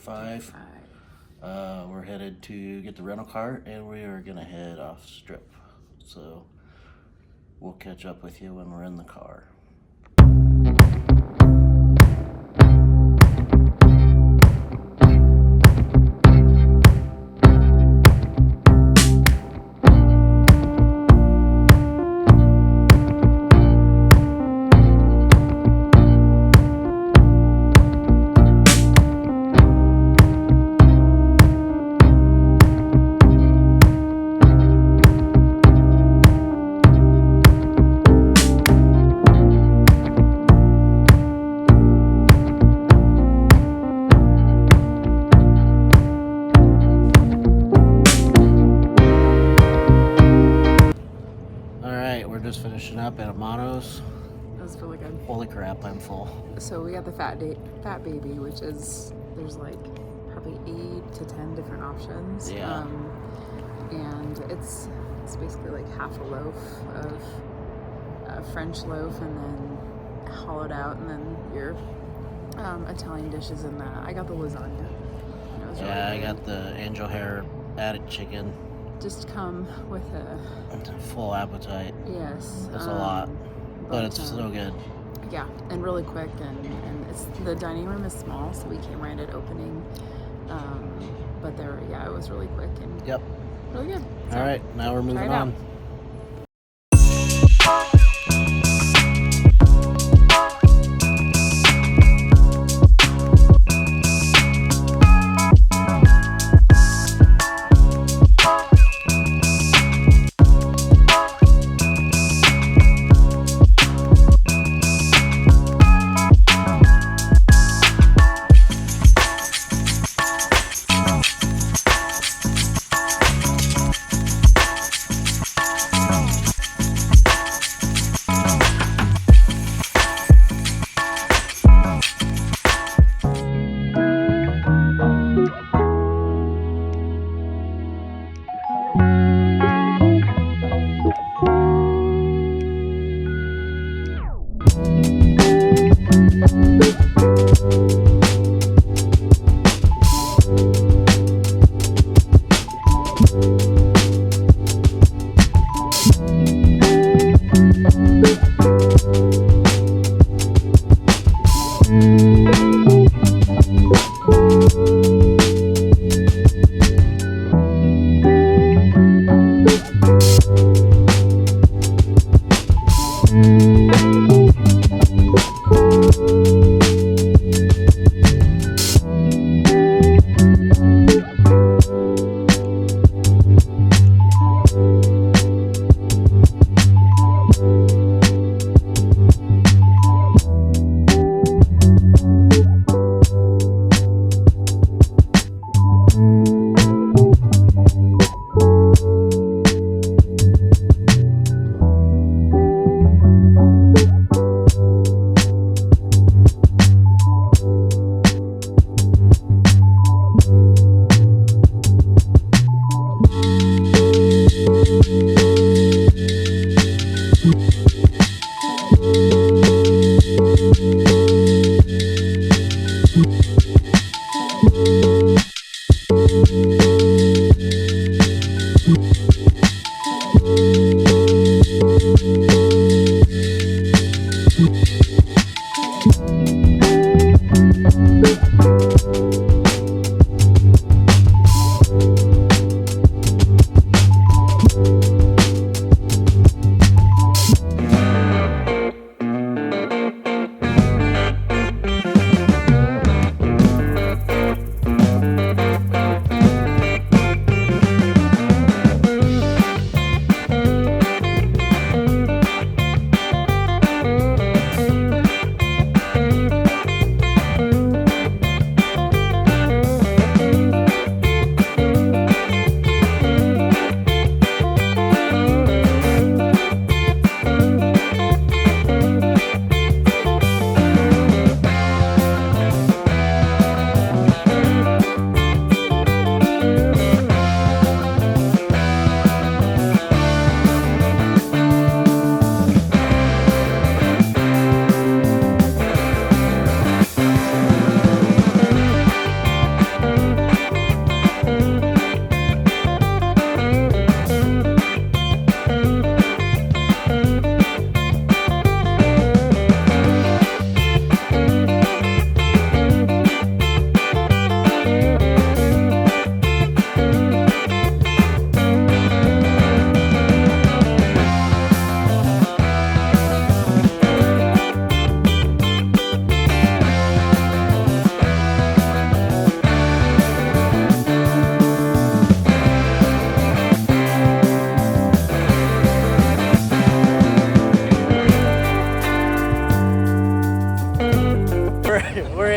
5. We're headed to get the rental car, and we are gonna head off strip. So we'll catch up with you when we're in the car. Just finishing up at Amano's. That was really good. Holy crap, I'm full. So we got the fat baby, which is, there's like probably 8 to 10 different options. Yeah. And it's basically like half a loaf of a French loaf and then hollowed out, and then your Italian dishes in that. I got the lasagna. Yeah, I got the angel hair added chicken. Just come with a full appetite. Yes. That's a lot, but it's so good. Yeah, and really quick, and it's, the dining room is small, so we came right at opening. But there, yeah, it was really quick and really good. So, all right, now we're moving on.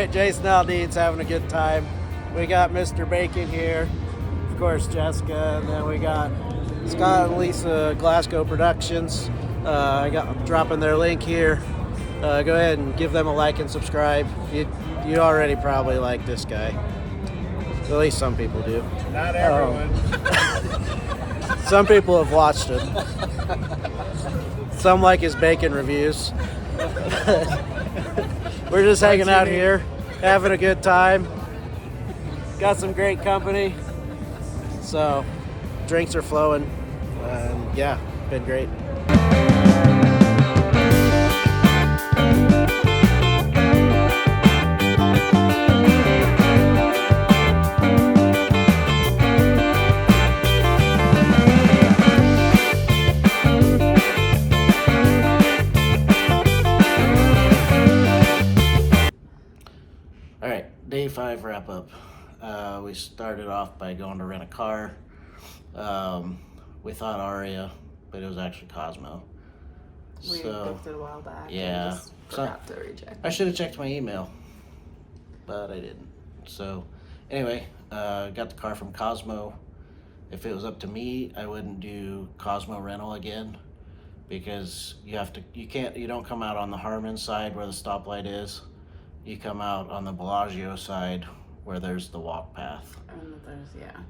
right, Jason Aldean's having a good time. We got Mr. Bacon here, of course Jessica, and then we got Scott and Lisa Glasgow Productions. I'm dropping their link here. Go ahead and give them a like and subscribe. You already probably like this guy. At least some people do. Not everyone. Some people have watched him. Some like his bacon reviews. We're just hanging out here, having a good time. Got some great company. So, drinks are flowing. Yeah, been great. All right, day 5 wrap up. We started off by going to rent a car. We thought Aria, but it was actually Cosmo. We booked it a while back. Yeah. And just forgot to reject. I should have checked my email, but I didn't. So anyway, got the car from Cosmo. If it was up to me, I wouldn't do Cosmo rental again, because you don't come out on the Harmon side where the stoplight is. You come out on the Bellagio side where there's the walk path.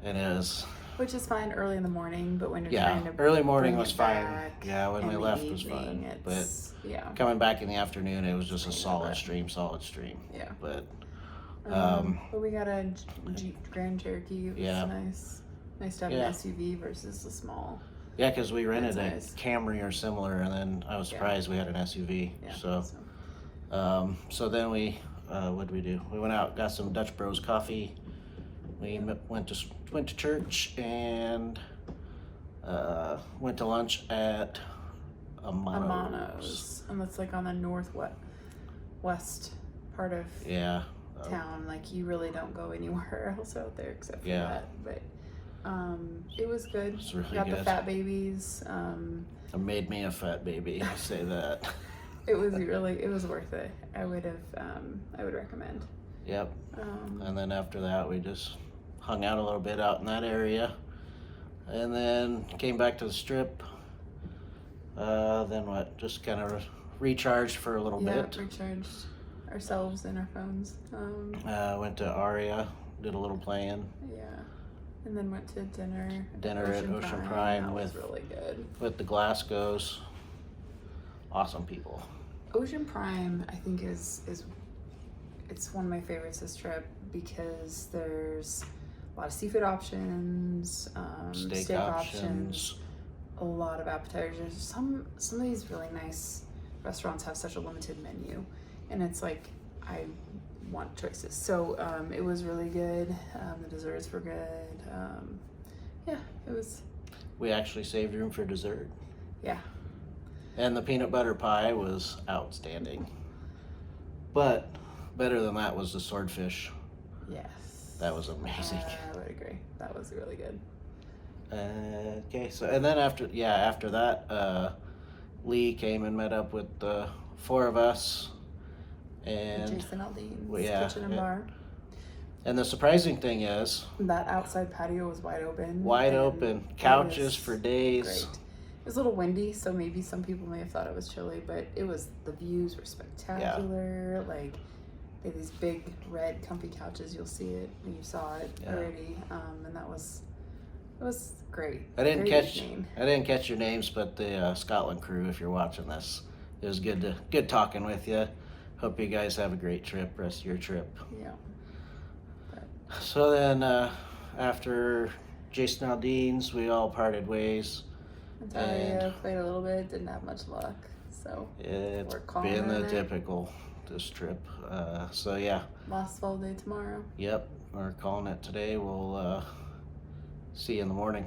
And it is. Which is fine early in the morning, but when you're Yeah, trying to early morning bring was it fine. back Yeah, when in we the left was evening, fine. But yeah. coming back in the afternoon, it was just a I know solid that. stream. Yeah. But But we got a Jeep Grand Cherokee. It was Yeah. nice to have Yeah. an SUV versus the small. yeah, because we rented That's a nice. Camry or similar, and then I was Yeah. surprised we had an SUV. Yeah. So then we, what did we do? We went out, got some Dutch Bros coffee. We went to church and went to lunch at Amano's, and that's like on the northwest part of Yeah. town. Like you really don't go anywhere else out there except for Yeah. that. But it was good. It's really got the good. fat babies. It made me a fat baby. I say that. It was worth it. I would recommend. Yep. Um, And then after that, we just hung out a little bit out in that area, and then came back to the strip. Then what? Just kind of recharged for a little bit. recharged ourselves and our phones. Went to Aria, did a little playing. Yeah, and then went to dinner. At Ocean Prime That with was really good. with the Glasgows. Awesome people. Ocean Prime, I think it's one of my favorites this trip because there's a lot of seafood options, Steak options. a lot of appetizers. Some of these really nice restaurants have such a limited menu, and it's like I want choices. So it was really good. The desserts were good. Yeah, it was. We actually saved room for dessert. Yeah. And the peanut butter pie was outstanding. But better than that was the swordfish. Yes. That was amazing. I would agree. That was really good. Okay, so and then after that, Lee came and met up with the 4 of us, and Jason Aldean's Kitchen and yeah. Bar. And the surprising thing is, That outside patio was wide open. wide and open, it couches was for days. Great. It was a little windy, so maybe some people may have thought it was chilly, but the views were spectacular. Like they had these big red comfy couches. You'll see it when you saw it already, and it was great. I didn't Great evening. catch your names, but the Scotland crew, if you're watching this, it was good talking with you. Hope you guys have a great trip, rest of your trip. Yeah. So then, after Jason Aldean's, we all parted ways. Ontario played a little bit, didn't have much luck, so It's we're calling been the it. typical this trip. So yeah, Last fall day tomorrow. yep, we're calling it today. We'll see you in the morning.